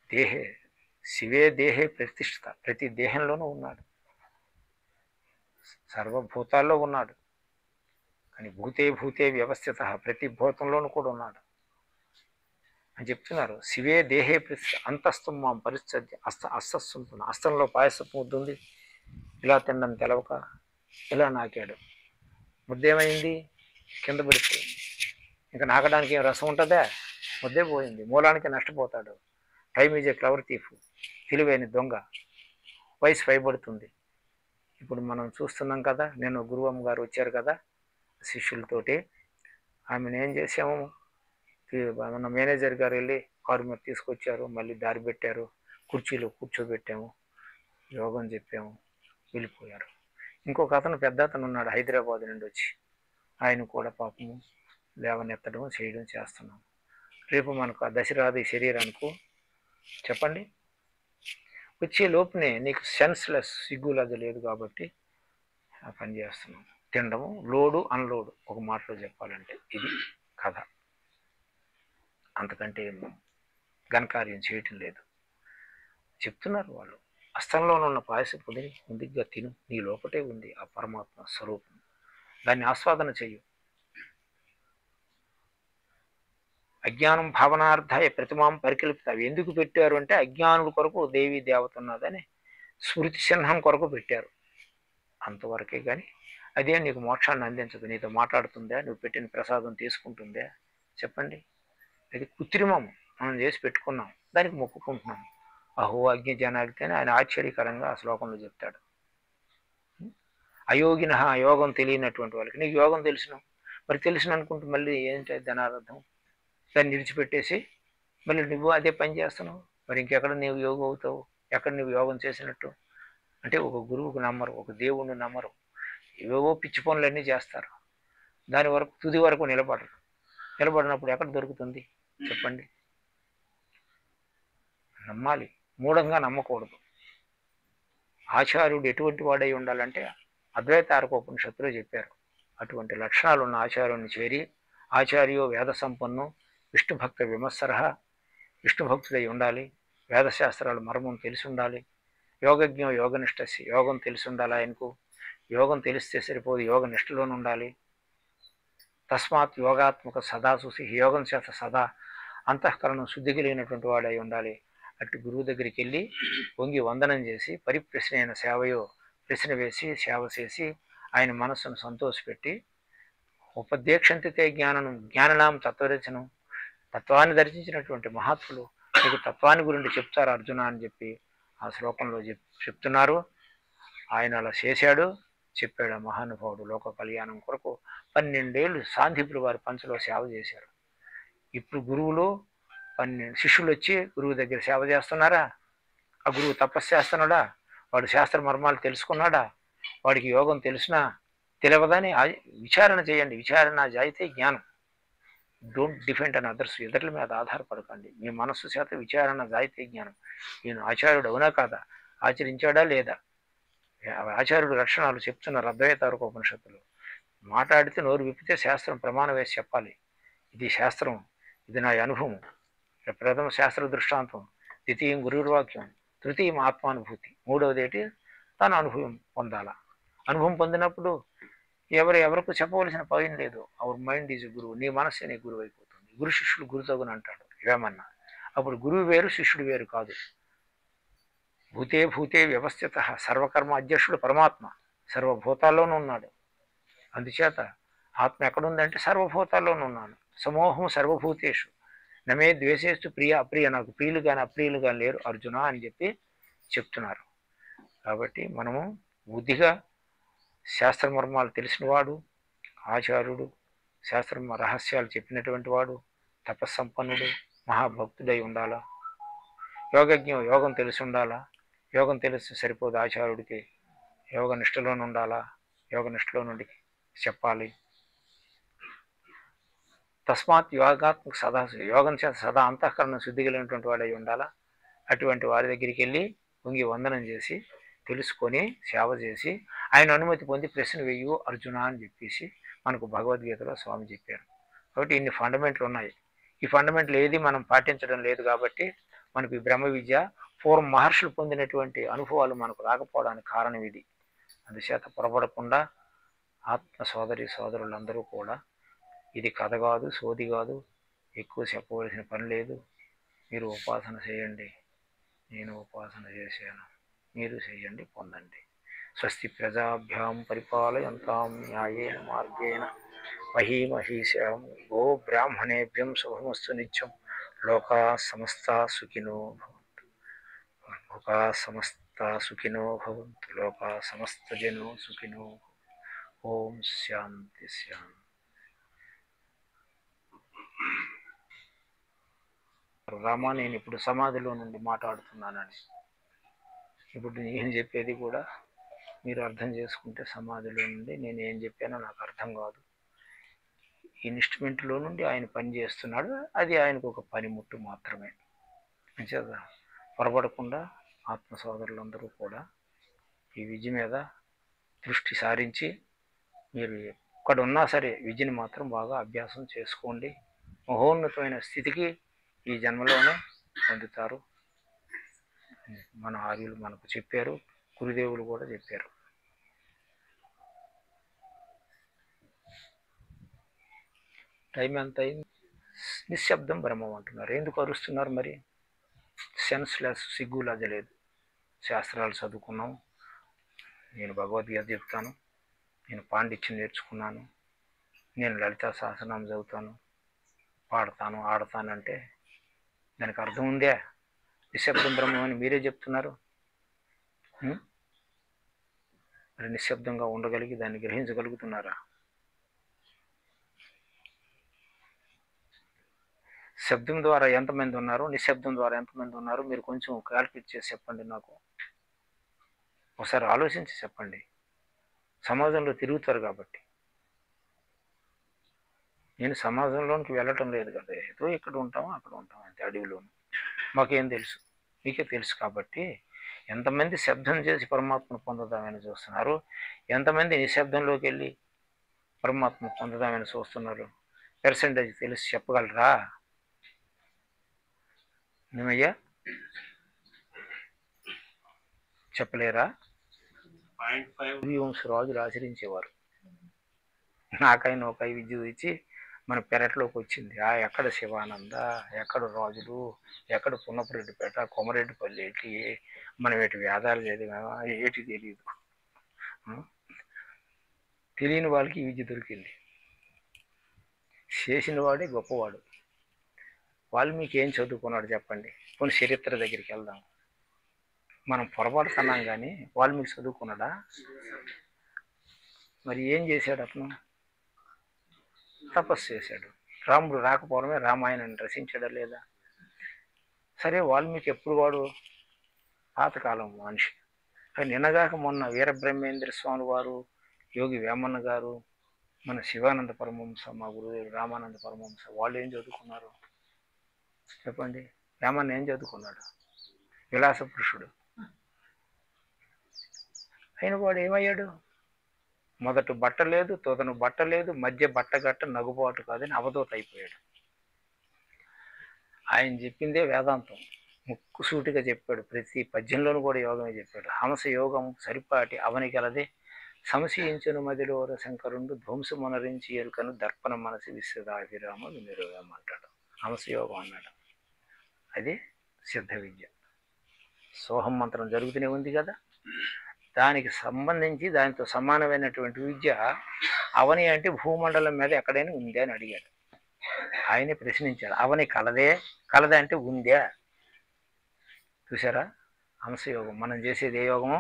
దేహే శివే దేహే ప్రతిష్ఠిత. ప్రతి దేహంలోనూ ఉన్నాడు, సర్వభూతాల్లో ఉన్నాడు. కానీ భూతే వ్యవస్థిత, ప్రతి భూతంలోనూ కూడా ఉన్నాడు అని చెప్తున్నారు. శివే దేహే ప్రతిష్ఠిత. అంతస్థం మాం పరిస్థితి అస్తస్తుంటున్నా. అస్తంలో పాయసం ముద్దుంది, ఇలా తినడం తెలవక ఇలా నాకాడు, ముద్దేమైంది? కింద పడిపోయింది. ఇంకా నాకడానికి ఏం రసం ఉంటుందా? ముద్దే పోయింది. మూలానికి నష్టపోతాడు. Time is a clever thief. తెలివైన దొంగ. వయసు పైబడుతుంది. ఇప్పుడు మనం చూస్తున్నాం కదా, నేను గురువమ్మ గారు వచ్చారు కదా శిష్యులతోటి, ఆమెను ఏం చేసాము, మన మేనేజర్ గారు వెళ్ళి కారు మీద తీసుకొచ్చారు, మళ్ళీ దారి పెట్టారు, కుర్చీలో కూర్చోబెట్టాము, యోగం చెప్పాము, వెళ్ళిపోయారు. ఇంకొక అతను పెద్ద అతను ఉన్నాడు హైదరాబాద్ నుండి వచ్చి, ఆయన కూడా పాపము లేవనెత్తడం చేయడం చేస్తున్నాం. రేపు మనకు ఆ దశరాది శరీరానికి చెప్పండి వచ్చే లోపునే నీకు సెన్స్లెస్ సిగ్గులది లేదు కాబట్టి ఆ పని చేస్తున్నాం. తినడము, లోడు అన్లోడు, ఒక మాటలో చెప్పాలంటే ఇది కథ. అంతకంటే ఘనకార్యం చేయటం లేదు. చెప్తున్నారు వాళ్ళు, అస్తంలో ఉన్న పాయస పొడిని ముందుగా తిను, నీ లోపటే ఉంది ఆ పరమాత్మ స్వరూపం, దాన్ని ఆస్వాదన చెయ్యు. అజ్ఞానం భావనార్థాయ ప్రతిమాం పరికల్పిత. అవి ఎందుకు పెట్టారు అంటే అజ్ఞానుల కొరకు దేవీ దేవత ఉన్నదని స్మృతి చిహ్నం కొరకు పెట్టారు, అంతవరకే. కానీ అదే నీకు మోక్షాన్ని అందించదు. నీతో మాట్లాడుతుందా? నువ్వు పెట్టిన ప్రసాదం తీసుకుంటుందా? చెప్పండి. అది కృత్రిమం మనం చేసి పెట్టుకున్నాం, దానికి మొక్కుకుంటున్నాం. అహో అజ్ఞ జనాగితే అని ఆయన ఆశ్చర్యకరంగా ఆ శ్లోకంలో చెప్తాడు. అయోగిన, యోగం తెలియనటువంటి వాళ్ళకి నీకు యోగం తెలిసిన, మరి తెలిసిన అనుకుంటూ మళ్ళీ ఏంటి ధనార్థం? దాన్ని విడిచిపెట్టేసి మళ్ళీ నువ్వు అదే పని చేస్తున్నావు. మరి ఇంకెక్కడ నీవు యోగం అవుతావు? ఎక్కడ నువ్వు యోగం చేసినట్టు? అంటే ఒక గురువుకు నమ్మరు, ఒక దేవుణ్ణి నమ్మరు, ఏవేవో పిచ్చి పనులన్నీ చేస్తారు, దాని వరకు తుది వరకు నిలబడరు. నిలబడినప్పుడు ఎక్కడ దొరుకుతుంది చెప్పండి? నమ్మాలి, మూఢంగా నమ్మకూడదు. ఆచార్యుడు ఎటువంటి వాడై ఉండాలంటే అద్వైతారకోపనిషత్తులో చెప్పారు. అటువంటి లక్షణాలు ఉన్న ఆచార్యుని చేరి, ఆచార్యో వేద సంపన్ను విష్ణుభక్త విమత్సర, విష్ణుభక్తుడై ఉండాలి, వేదశాస్త్రాలు మర్మం తెలిసి ఉండాలి, యోగజ్ఞం యోగనిష్టసి, యోగం తెలిసి ఉండాలి ఆయనకు. యోగం తెలిస్తే సరిపోదు, యోగ నిష్టలోనే ఉండాలి. తస్మాత్ యోగాత్మక సదా చూసి, యోగం చేత సదా అంతఃకరణం శుద్ధి కలిగినటువంటి వాడై ఉండాలి. అటు గురువు దగ్గరికి వెళ్ళి వంగి వందనం చేసి, పరిప్రశ్న అయిన సేవయో ప్రశ్న వేసి సేవ చేసి ఆయన మనస్సును సంతోషపెట్టి, ఉపదేక్షంతితే జ్ఞాననాం తత్వరచనం, తత్వాన్ని దర్శించినటువంటి మహాత్ములు మీకు తత్వాన్ని గురించి చెప్తారు అర్జున అని చెప్పి ఆ శ్లోకంలో చెప్తున్నారు. ఆయన అలా చేశాడు, చెప్పాడు. మహానుభావుడు లోక కళ్యాణం కొరకు 12 ఏళ్ళు సాందీపుల వారి పంచలో సేవ చేశారు. ఇప్పుడు గురువులు 12 శిష్యులు వచ్చి గురువు దగ్గర సేవ చేస్తున్నారా? ఆ గురువు తపస్సు చేస్తున్నాడా? వాడు శాస్త్ర మర్మాలు తెలుసుకున్నాడా? వాడికి యోగం తెలిసినా తెలియదని విచారణ చేయండి. విచారణ జాయితే జ్ఞానం. Don't depend on others. ఇతరుల మీద ఆధారపడకండి. మీ మనస్సు చేత విచారణ జాయితే జ్ఞానం. ఈయన ఆచార్యుడు అవునా కాదా, ఆచరించాడా లేదా? ఆచార్యుడు లక్షణాలు చెప్తున్నారు అద్వైతారకోపనిషత్తులు. మాట్లాడితే నోరు విప్పితే శాస్త్రం ప్రమాణం వేసి చెప్పాలి. ఇది శాస్త్రం, ఇది నా అనుభవం. ప్రథమ శాస్త్ర దృష్టాంతం, ద్వితీయం గురుర్వాక్యం, తృతీయం ఆత్మానుభూతి, మూడవది ఏంటి? తన అనుభవం పొందాలా. అనుభవం పొందినప్పుడు ఎవరికి చెప్పవలసిన పని లేదు. అవర్ మైండ్ ఈజ్ గురువు. నీ మనస్సే నీ గురువు అయిపోతుంది. గురు శిష్యుడు గురుతగుని అంటాడు వేమన్నా. అప్పుడు గురువు వేరు, శిష్యుడు వేరు కాదు. భూతే భూతే వ్యవస్థిత, సర్వకర్మ అధ్యక్షుడు పరమాత్మ, సర్వభూతాల్లోనూ ఉన్నాడు. అందుచేత ఆత్మ ఎక్కడుందంటే సర్వభూతాల్లోనూ ఉన్నాను. సమూహం సర్వభూతేషు నమే ద్వేషేస్తు ప్రియ అప్రియ, నాకు ప్రియులు కానీ అప్రియులు కానీ లేరు అర్జున అని చెప్పి చెప్తున్నారు. కాబట్టి మనము బుద్ధిగా శాస్త్రమర్మాలు తెలిసినవాడు ఆచార్యుడు, శాస్త్ర రహస్యాలు చెప్పినటువంటి వాడు, తపస్సంపన్నుడు, మహాభక్తుడై ఉండాలా. యోగజ్ఞం యోగం తెలిసి ఉండాలా. యోగం తెలిసి సరిపోదు ఆచార్యుడికి, యోగ నిష్టలోనే ఉండాలా. యోగ నిష్టలో నుండి చెప్పాలి. తస్మాత్ యోగాత్మక సదా, యోగం చేత సదా అంతఃకరణ శుద్ధి కలిగినటువంటి వాడు అయి ఉండాలా. అటువంటి వారి దగ్గరికి వెళ్ళి వంగి వందనం చేసి తెలుసుకొని సేవ చేసి ఆయన అనుమతి పొంది ప్రశ్న వేయు అర్జున అని చెప్పేసి మనకు భగవద్గీతలో స్వామి చెప్పారు. కాబట్టి ఇన్ని ఫండమెంట్లు ఉన్నాయి. ఈ ఫండమెంట్లు ఏది మనం పాటించడం లేదు కాబట్టి మనకు ఈ బ్రహ్మ విద్య పూర్వం మహర్షులు పొందినటువంటి అనుభవాలు మనకు రాకపోవడానికి కారణం ఇది. అందుచేత పొరపడకుండా ఆత్మ సోదరి సోదరులందరూ కూడా ఇది కథ కాదు, సోది కాదు, ఎక్కువ చెప్పవలసిన పని లేదు. మీరు ఉపాసన చేయండి, నేను ఉపాసన చేశాను, మీరు చేయండి, పొందండి. స్వస్తి ప్రజాభ్యాం పరిపాలయంతాం న్యాయేన మార్గేణ మహీమహీషాం గో బ్రాహ్మణేభ్యం శుభమస్తు నిత్యం. లోకా సమస్తా సుఖినో భవంతు. లోకా సమస్తా సుఖినో భవంతు. లోకా సమస్త జనో సుఖినో. ఓం శాంతి శాంతి. రామా, నేను ఇప్పుడు సమాధిలో నుండి మాట్లాడుతున్నానని. ఇప్పుడు నేను చెప్పేది కూడా మీరు అర్థం చేసుకుంటే సమాధిలో నుండి నేను ఏం చెప్పానో నాకు అర్థం కాదు. ఇన్స్ట్రుమెంట్లో నుండి ఆయన పని చేస్తున్నాడు, అది ఆయనకు ఒక పనిముట్టు మాత్రమే. అంచేత పొరపడకుండా ఆత్మ సోదరులందరూ కూడా ఈ విద్య మీద దృష్టి సారించి మీరు ఎక్కడ ఉన్నా సరే విద్యని మాత్రం బాగా అభ్యాసం చేసుకోండి. మహోన్నతమైన స్థితికి ఈ జన్మలోనే పొందుతారు. మన ఆర్యులు మనకు చెప్పారు, గురుదేవులు కూడా చెప్పారు. టైం ఎంత అయింది? నిశ్శబ్దం బ్రహ్మం అంటున్నారు. ఎందుకు అరుస్తున్నారు మరి? సెన్స్లెస్, సిగ్గు లజలేదు. శాస్త్రాలు చదువుకున్నాం, నేను భగవద్గీత చెప్తాను, నేను పాండిత్యం నేర్చుకున్నాను, నేను లలితా సహస్రనామం చదువుతాను, పాడతాను, ఆడతానంటే దానికి అర్థం ఉందే? నిశ్శబ్దం బ్రహ్మం అని మీరే చెప్తున్నారు. మరి నిశ్శబ్దంగా ఉండగలిగి దాన్ని గ్రహించగలుగుతున్నారా? శబ్దం ద్వారా ఎంతమంది ఉన్నారు, నిశ్శబ్దం ద్వారా ఎంతమంది ఉన్నారు, మీరు కొంచెం క్యాల్కులేట్ చేసి చెప్పండి. నాకు ఒకసారి ఆలోచించి చెప్పండి. సమాజంలో తిరుగుతారు కాబట్టి నేను సమాజంలోనికి వెళ్ళటం లేదు కదా, ఏదో ఇక్కడ ఉంటాం అక్కడ ఉంటాం అంతే, అడవిలోను. మాకేం తెలుసు? మీకే తెలుసు. కాబట్టి ఎంతమంది శబ్దం చేసి పరమాత్మను పొందుదామని చూస్తున్నారు, ఎంతమంది నిశ్శబ్దంలోకి వెళ్ళి పరమాత్మను పొందుదామని చూస్తున్నారు? పర్సెంటేజ్ తెలిసి చెప్పగలరా? ఏమయ్యా చెప్పలేరా? రాజులు ఆచరించేవారు. నాకైనా ఒక విద్య ఇచ్చి మన పెరట్లోకి వచ్చింది. ఎక్కడ శివానంద, ఎక్కడ రాజులు, ఎక్కడ పున్నపరెడ్డిపేట, కొమరెడ్డిపల్లి, ఏంటి మనం ఏటి వేదాలు చదివామా, ఏటి తెలియదు. తెలియని వాళ్ళకి ఈ విద్య దొరికింది. చేసిన వాడే గొప్పవాడు. వాల్మీకి ఏం చదువుకున్నాడు చెప్పండి? కొన్ని చరిత్ర దగ్గరికి వెళ్దాం. మనం పొరపాటుతున్నాం కానీ వాల్మీకి చదువుకున్నాడా? మరి ఏం చేశాడు అతను? తపస్సు చేశాడు. రాముడు రాకపోవడమే రామాయణాన్ని రచించాడా లేదా? సరే, వాల్మీకి ఎప్పుడు వాడు పాతకాలం మనిషి. నిన్నగాక మొన్న వీరబ్రహ్మేంద్ర స్వామి వారు, యోగి వేమన్న గారు, మన శివానంద పరమహంస, మా గురుదేవుడు రామానంద పరమహంస, వాళ్ళు ఏం చదువుకున్నారు చెప్పండి? వేమన్న ఏం చదువుకున్నాడు? విలాస పురుషుడు అయిన వాడు ఏమయ్యాడు? మొదట బట్ట లేదు, తోదను బట్ట లేదు, మధ్య బట్టగట్ట నగుబాటు కాదని అవధూత అయిపోయాడు. ఆయన చెప్పిందే వేదాంతం, ముక్కుసూటిగా చెప్పాడు. ప్రతి పద్యంలోనూ కూడా యోగమే చెప్పాడు. హంస యోగం సరిపాటి అవని గలదే, సంశయించను మదిలో శంకరుండు, ధ్వంసమునరించి ఎరుకను దర్పణ మనసి విశ్వదాభిరామ వినిరోగమంటాడు. హంసయోగం అన్నాడు. అది సిద్ధ విద్య. సోహం మంత్రం జరుగుతూనే ఉంది కదా, దానికి సంబంధించి దానితో సమానమైనటువంటి విద్య అవని అంటే భూమండలం మీద ఎక్కడైనా ఉందే అని అడిగాడు. ఆయనే ప్రశ్నించాడు. అవని కలదే, కలదే అంటే ఉందా? చూసారా? హంసయోగం. మనం చేసేది ఏ యోగము?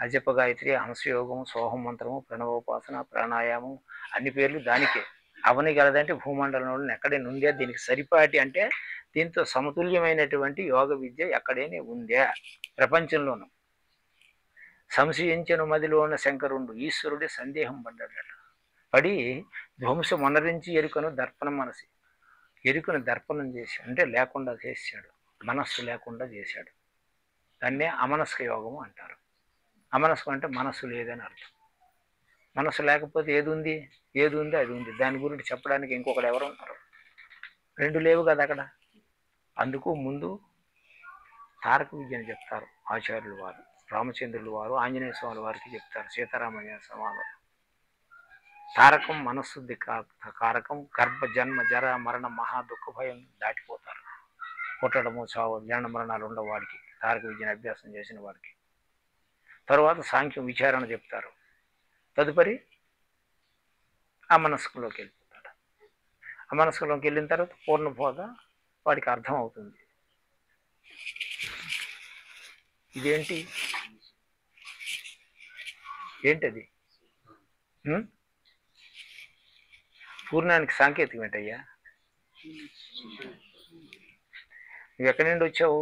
అజప గాయత్రి, హంసయోగము, సోహం మంత్రము, ప్రణవోపాసన, ప్రాణాయామం, అన్ని పేర్లు దానికే. అవని కలదంటే భూమండలంలో ఎక్కడైనా ఉందా? దీనికి సరిపాటి అంటే దీంతో సమతుల్యమైనటువంటి యోగ విద్య ఎక్కడైనా ఉందా ప్రపంచంలోనూ? సంశయించను మదిలోన శంకరుండు, ఈశ్వరుడే సందేహం పడ్డాడట. పడి ధ్వంసం అనరించి ఎరుకను దర్పణం మనసి, ఎరుకను దర్పణం చేసి అంటే లేకుండా చేశాడు, మనస్సు లేకుండా చేశాడు. దాన్నే అమనస్క యోగము అంటారు. అమనస్కం అంటే మనస్సు లేదని అర్థం. మనస్సు లేకపోతే ఏది ఉంది? ఏది ఉంది అది ఉంది. దాని గురించి చెప్పడానికి ఇంకొకరు ఎవరు ఉన్నారు? రెండు లేవు కదా అక్కడ. అందుకు ముందు తారక విద్యను చెప్తారు ఆచార్యులు వారు, రామచంద్రులు వారు ఆంజనేయ స్వామి వారికి చెప్తారు, సీతారామయ్య స్వామి. తారకం మనస్సుద్ధి కారకం, గర్భ జన్మ జర మరణ మహా దుఃఖ భయం దాటిపోతారు. పుట్టడము, చావు, జన మరణాలు ఉండవు వాడికి, తారక విద్యను అభ్యాసం చేసిన వాడికి. తరువాత సాంఖ్యం విచారణ చెప్తారు. తదుపరి అమనస్కులోకి వెళ్ళిపోతాడు. అమనస్కులోకి వెళ్ళిన తర్వాత పూర్ణబోధ వాడికి అర్థం అవుతుంది. ఇదేంటి? ఏంటది? పూర్ణానికి సాంకేతికం ఏంటయ్యా? నువ్వు ఎక్కడి నుండి వచ్చావు?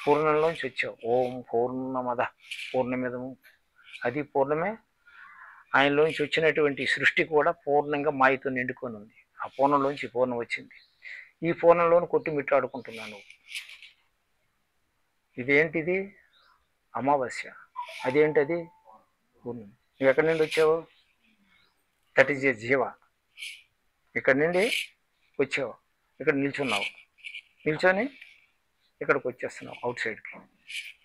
పూర్ణంలోంచి వచ్చావు. ఓం పూర్ణమద పూర్ణమిదము, అది పూర్ణమే. ఆయనలోంచి వచ్చినటువంటి సృష్టి కూడా పూర్ణంగా మాయతో నిండుకొని ఉంది. ఆ పూర్ణంలోంచి పూర్ణం వచ్చింది. ఈ పూర్ణంలోని కొట్టుమిట్టాడుకుంటున్నాను. ఇదేంటిది? అమావాస్య. అదేంటది? పూర్ణం. నువ్వు ఎక్కడి నుండి వచ్చావు? దట్ ఈజ్ ఏ జీవ. ఇక్కడి నుండి వచ్చావు, ఇక్కడ నిల్చున్నావు, నిల్చొని ఇక్కడికి వచ్చేస్తున్నావు అవుట్ సైడ్కి.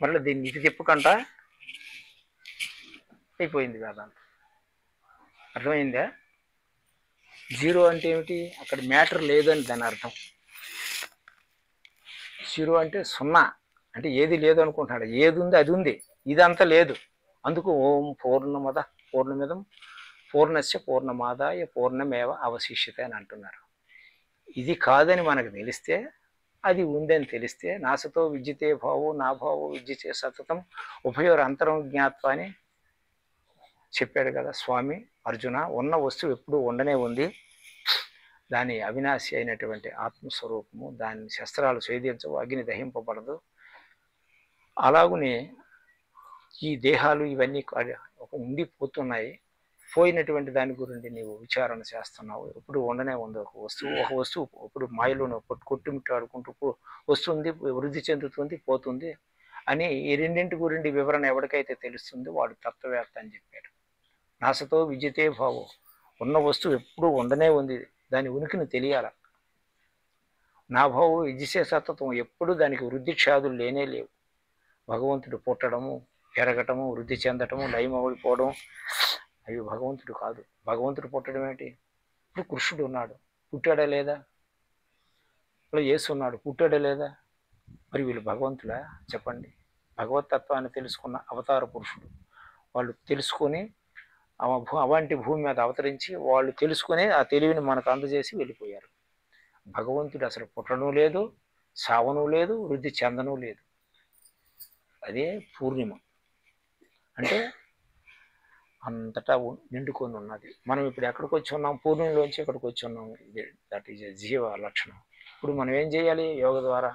మళ్ళీ దీన్ని ఇటు తిప్పుకంట అయిపోయింది వేదాంతం. అర్థమైందా? జీరో అంటే ఏమిటి? అక్కడ మ్యాటర్ లేదని దాని అర్థం. జీరో అంటే సున్నా, అంటే ఏది లేదు అనుకుంటున్నాడు. ఏది ఉంది అది ఉంది, ఇదంతా లేదు. అందుకు ఓం పూర్ణమద పూర్ణమిదం పూర్ణస్య పూర్ణమాదాయ పూర్ణమేవ అవశిష్యతే అని అంటున్నారు. ఇది కాదని మనకు తెలిస్తే, అది ఉందని తెలిస్తే, నాసతో విద్యతే భావో నా భావో విద్యతే సతతం ఉభయోర్ అంతరం జ్ఞాత్వ అని చెప్పాడు కదా స్వామి. అర్జున, ఉన్న వస్తువు ఎప్పుడు ఉండనే ఉంది, దాని అవినాశి అయినటువంటి ఆత్మస్వరూపము, దాని శస్త్రాలు ఛేదించవు, అగ్ని దహింపబడదు. అలాగునే ఈ దేహాలు ఇవన్నీ ఉండిపోతున్నాయి. పోయినటువంటి దాని గురించి నీవు విచారణ చేస్తున్నావు. ఎప్పుడు ఉండనే ఉంది ఒక వస్తువు ఇప్పుడు మాయలోనే కొట్టుమిట్టాడుకుంటూ వస్తుంది, వృద్ధి చెందుతుంది, పోతుంది అని ఈ రెండింటి గురించి వివరణ ఎవరికైతే తెలుస్తుంది వాడు తత్వవేత్త అని చెప్పాడు. నాసతో విద్యతే భావం. ఉన్న వస్తువు ఎప్పుడు ఉండనే ఉంది, దాని ఉనికిని తెలియాల. నా భావం విద్యసే సతత్వం, ఎప్పుడు దానికి వృద్ధి క్షాదులు లేనే లేవు. భగవంతుడు పుట్టడము, పెరగటము, వృద్ధి చెందటము, లయమౌడిపోవడం అవి భగవంతుడు కాదు. భగవంతుడు పుట్టడం ఏంటి? ఇప్పుడు కృష్ణుడు ఉన్నాడు, పుట్టాడా లేదా? ఇప్పుడు యేసు ఉన్నాడు, పుట్టాడా లేదా? మరి వీళ్ళు భగవంతుడా చెప్పండి? భగవతత్వాన్ని తెలుసుకున్న అవతార పురుషుడు వాళ్ళు తెలుసుకొని అవంటి భూమి మీద అవతరించి వాళ్ళు తెలుసుకొని ఆ తెలివిని మనకు అందజేసి వెళ్ళిపోయారు. భగవంతుడు అసలు పుట్టడం లేదు, సావను లేదు, వృద్ధి చెందను లేదు. అదే పూర్ణిమ అంటే అంతటా నిండుకొని ఉన్నది. మనం ఇప్పుడు ఎక్కడికి వచ్చి ఉన్నాం? పూర్ణిమలోంచి ఎక్కడికి వచ్చి ఉన్నాం. దట్ ఈజ్ ఎ జీవ లక్షణం. ఇప్పుడు మనం ఏం చేయాలి? యోగ ద్వారా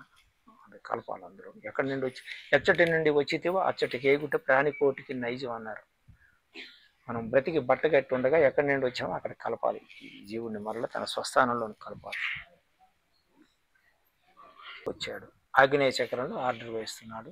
అది కలపాలి. అందరూ ఎక్కడి నుండి వచ్చి ఎచ్చటి నుండి వచ్చితేవో అచ్చటికి ఏగుట ప్రాణికోటికి నైజం అన్నారు. మనం బ్రతికి బట్టగట్టి ఉండగా ఎక్కడి నుండి వచ్చామో అక్కడ కలపాలి. ఈ జీవుడిని మరల తన స్వస్థానంలో కలపాలి. వచ్చాడు ఆగ్నేయ చక్రంలో ఆర్డర్ వేస్తున్నాడు.